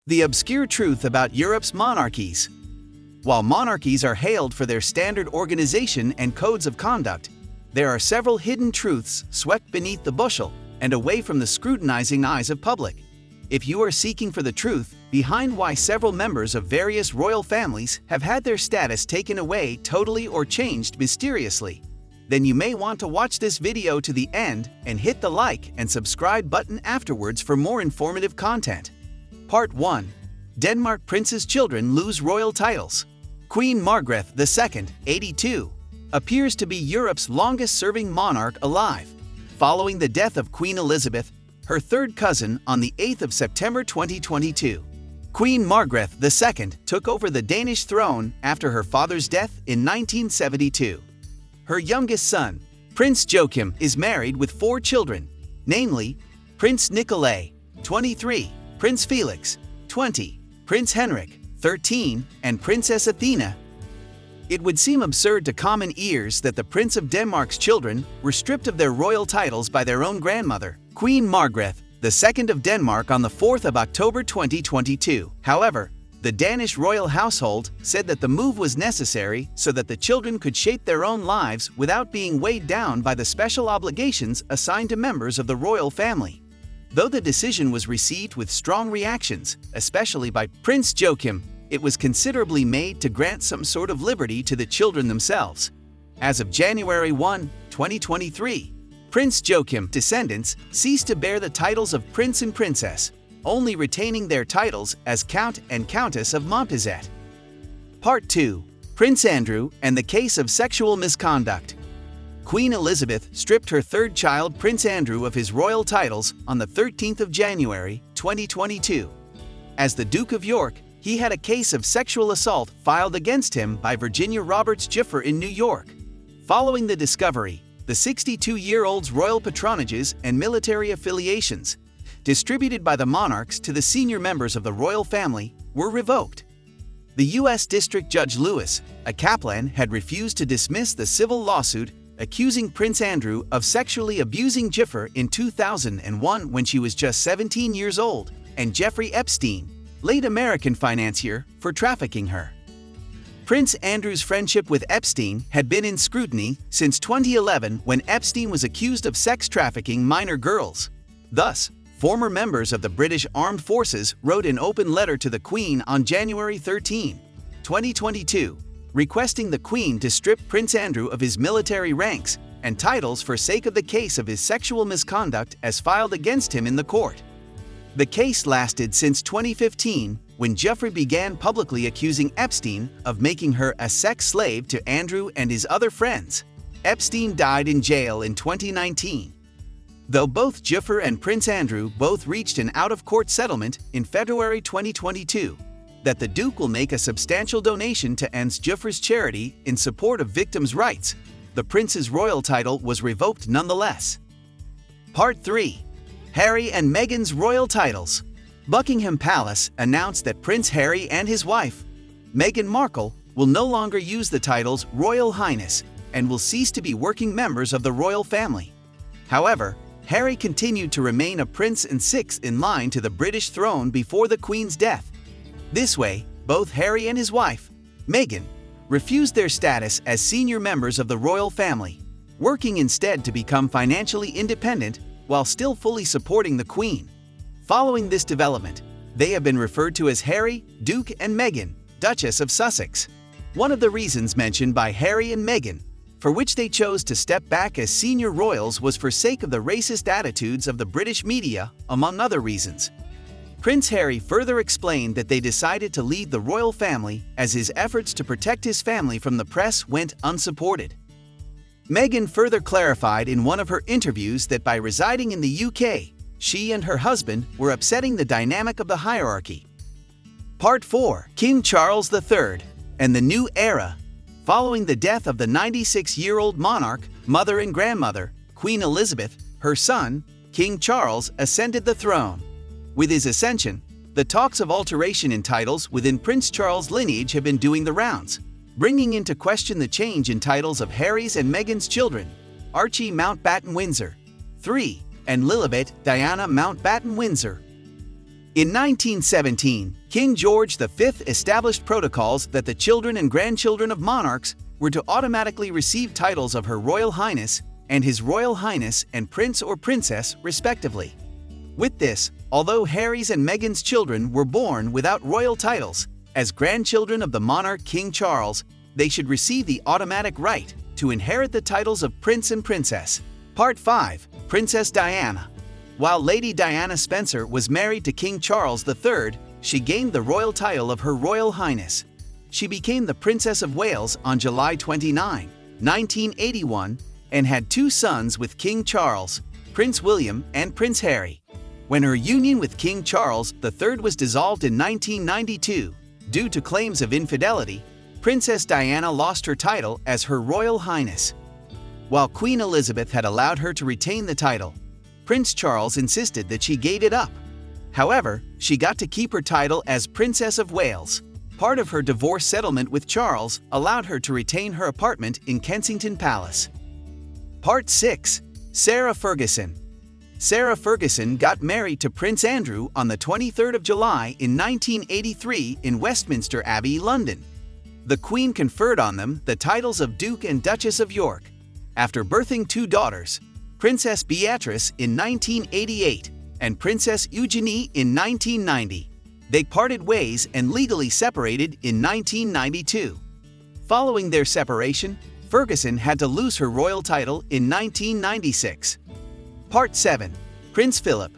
The obscure truth about Europe's monarchies. While monarchies are hailed for their standard organization and codes of conduct, there are several hidden truths swept beneath the bushel and away from the scrutinizing eyes of public. If you are seeking for the truth behind why several members of various royal families have had their status taken away totally or changed mysteriously, then you may want to watch this video to the end and hit the like and subscribe button afterwards for more informative content. Part 1. Denmark Prince's children lose royal titles. Queen Margrethe II, 82, appears to be Europe's longest-serving monarch alive, following the death of Queen Elizabeth, her third cousin, on the 8th of September 2022. Queen Margrethe II took over the Danish throne after her father's death in 1972. Her youngest son, Prince Joachim, is married with 4 children, namely Prince Nikolai, 23, Prince Felix, 20, Prince Henrik, 13, and Princess Athena. It would seem absurd to common ears that the Prince of Denmark's children were stripped of their royal titles by their own grandmother, Queen Margrethe II of Denmark, on the 4th of October 2022. However, the Danish royal household said that the move was necessary so that the children could shape their own lives without being weighed down by the special obligations assigned to members of the royal family. Though the decision was received with strong reactions, especially by Prince Joachim, it was considerably made to grant some sort of liberty to the children themselves. As of January 1, 2023, Prince Joachim's descendants ceased to bear the titles of Prince and Princess, only retaining their titles as Count and Countess of Montpezat. Part 2. Prince Andrew and the case of sexual misconduct. Queen Elizabeth stripped her third child, Prince Andrew, of his royal titles on the 13th of January, 2022. As the Duke of York, he had a case of sexual assault filed against him by Virginia Roberts Gifford in New York. Following the discovery, the 62-year-old's royal patronages and military affiliations, distributed by the monarchs to the senior members of the royal family, were revoked. The U.S. District Judge Lewis, a Kaplan, had refused to dismiss the civil lawsuit accusing Prince Andrew of sexually abusing Gifford in 2001 when she was just 17 years old, and Jeffrey Epstein, late American financier, for trafficking her. Prince Andrew's friendship with Epstein had been in scrutiny since 2011 when Epstein was accused of sex trafficking minor girls. Thus, former members of the British Armed Forces wrote an open letter to the Queen on January 13, 2022, requesting the Queen to strip Prince Andrew of his military ranks and titles for sake of the case of his sexual misconduct as filed against him in the court. The case lasted since 2015, when Jeffrey began publicly accusing Epstein of making her a sex slave to Andrew and his other friends. Epstein died in jail in 2019. Though both Gifford and Prince Andrew both reached an out-of-court settlement in February 2022, that the Duke will make a substantial donation to Ans Gifford's charity in support of victims' rights, the Prince's royal title was revoked nonetheless. Part 3. Harry and Meghan's royal titles. Buckingham Palace announced that Prince Harry and his wife, Meghan Markle, will no longer use the titles Royal Highness and will cease to be working members of the royal family. However, Harry continued to remain a prince and sixth in line to the British throne before the Queen's death. This way, both Harry and his wife, Meghan, refused their status as senior members of the royal family, working instead to become financially independent while still fully supporting the Queen. Following this development, they have been referred to as Harry, Duke, and Meghan, Duchess of Sussex. One of the reasons mentioned by Harry and Meghan for which they chose to step back as senior royals was for sake of the racist attitudes of the British media, among other reasons. Prince Harry further explained that they decided to leave the royal family as his efforts to protect his family from the press went unsupported. Meghan further clarified in one of her interviews that by residing in the UK, she and her husband were upsetting the dynamic of the hierarchy. Part 4. King Charles III and the New Era. Following the death of the 96-year-old monarch, mother and grandmother, Queen Elizabeth, her son, King Charles, ascended the throne. With his ascension, the talks of alteration in titles within Prince Charles' lineage have been doing the rounds, bringing into question the change in titles of Harry's and Meghan's children, Archie Mountbatten Windsor, 3, and Lilibet Diana Mountbatten Windsor. In 1917, King George V established protocols that the children and grandchildren of monarchs were to automatically receive titles of Her Royal Highness and His Royal Highness and Prince or Princess, respectively. With this, although Harry's and Meghan's children were born without royal titles, as grandchildren of the monarch King Charles, they should receive the automatic right to inherit the titles of Prince and Princess. Part 5. Princess Diana. While Lady Diana Spencer was married to King Charles III, she gained the royal title of Her Royal Highness. She became the Princess of Wales on July 29, 1981, and had 2 sons with King Charles, Prince William and Prince Harry. When her union with King Charles III was dissolved in 1992, due to claims of infidelity, Princess Diana lost her title as Her Royal Highness. While Queen Elizabeth had allowed her to retain the title, Prince Charles insisted that she gave it up. However, she got to keep her title as Princess of Wales. Part of her divorce settlement with Charles allowed her to retain her apartment in Kensington Palace. Part 6. Sarah Ferguson. Sarah Ferguson got married to Prince Andrew on the 23rd of July in 1983 in Westminster Abbey, London. The Queen conferred on them the titles of Duke and Duchess of York. After birthing 2 daughters, Princess Beatrice in 1988 and Princess Eugenie in 1990. They parted ways and legally separated in 1992. Following their separation, Ferguson had to lose her royal title in 1996. Part 7. Prince Philip.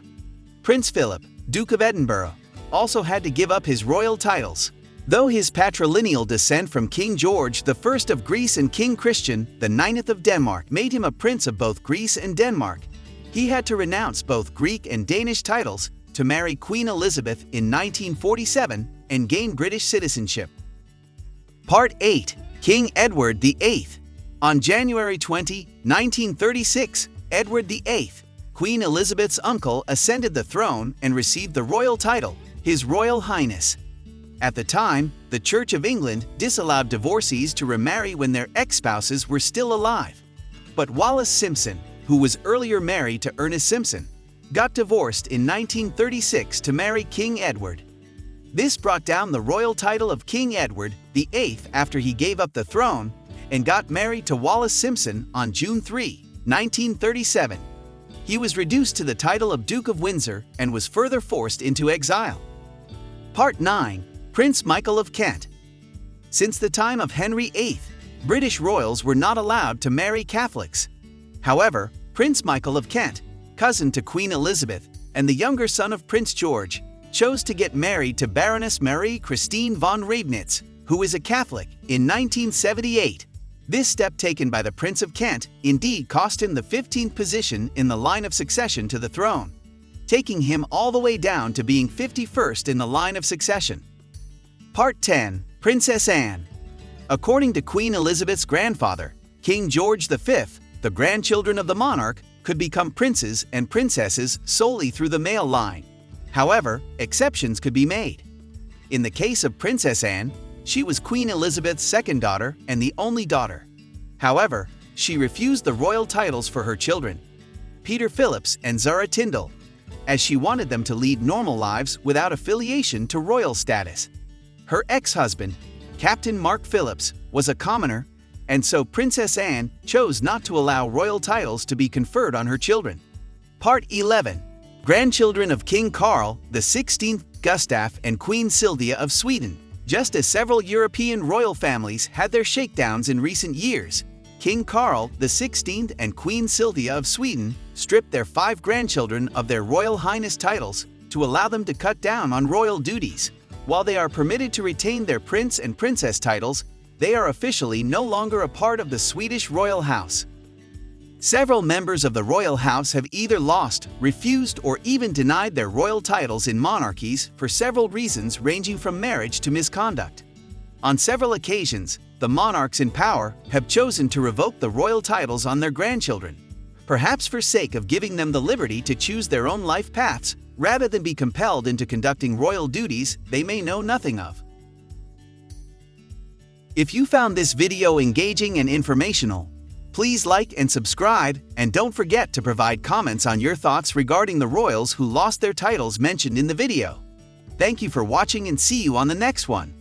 Prince Philip, Duke of Edinburgh, also had to give up his royal titles. Though his patrilineal descent from King George I of Greece and King Christian IX of Denmark made him a prince of both Greece and Denmark, he had to renounce both Greek and Danish titles to marry Queen Elizabeth in 1947 and gain British citizenship. Part 8. King Edward VIII. On January 20, 1936, Edward VIII, Queen Elizabeth's uncle, ascended the throne and received the royal title, His Royal Highness. At the time, the Church of England disallowed divorcees to remarry when their ex-spouses were still alive. But Wallis Simpson, who was earlier married to Ernest Simpson, got divorced in 1936 to marry King Edward. This brought down the royal title of King Edward VIII after he gave up the throne and got married to Wallis Simpson on June 3, 1937. He was reduced to the title of Duke of Windsor and was further forced into exile. Part 9. Prince Michael of Kent. Since the time of Henry VIII, British royals were not allowed to marry Catholics. However, Prince Michael of Kent, cousin to Queen Elizabeth and the younger son of Prince George, chose to get married to Baroness Marie Christine von Reibnitz, who is a Catholic, in 1978. This step taken by the Prince of Kent indeed cost him the 15th position in the line of succession to the throne, taking him all the way down to being 51st in the line of succession. Part 10. Princess Anne. According to Queen Elizabeth's grandfather, King George V, the grandchildren of the monarch could become princes and princesses solely through the male line. However, exceptions could be made. In the case of Princess Anne, she was Queen Elizabeth's second daughter and the only daughter. However, she refused the royal titles for her children, Peter Phillips and Zara Tyndall, as she wanted them to lead normal lives without affiliation to royal status. Her ex-husband, Captain Mark Phillips, was a commoner, and so Princess Anne chose not to allow royal titles to be conferred on her children. Part 11. Grandchildren of King Carl XVI, Gustaf and Queen Sylvia of Sweden. Just as several European royal families had their shakedowns in recent years, King Carl XVI and Queen Sylvia of Sweden stripped their 5 grandchildren of their Royal Highness titles to allow them to cut down on royal duties. While they are permitted to retain their prince and princess titles, they are officially no longer a part of the Swedish royal house. Several members of the royal house have either lost, refused, or even denied their royal titles in monarchies for several reasons ranging from marriage to misconduct. On several occasions, the monarchs in power have chosen to revoke the royal titles on their grandchildren, perhaps for sake of giving them the liberty to choose their own life paths rather than be compelled into conducting royal duties they may know nothing of. If you found this video engaging and informational, please like and subscribe, and don't forget to provide comments on your thoughts regarding the royals who lost their titles mentioned in the video. Thank you for watching and see you on the next one.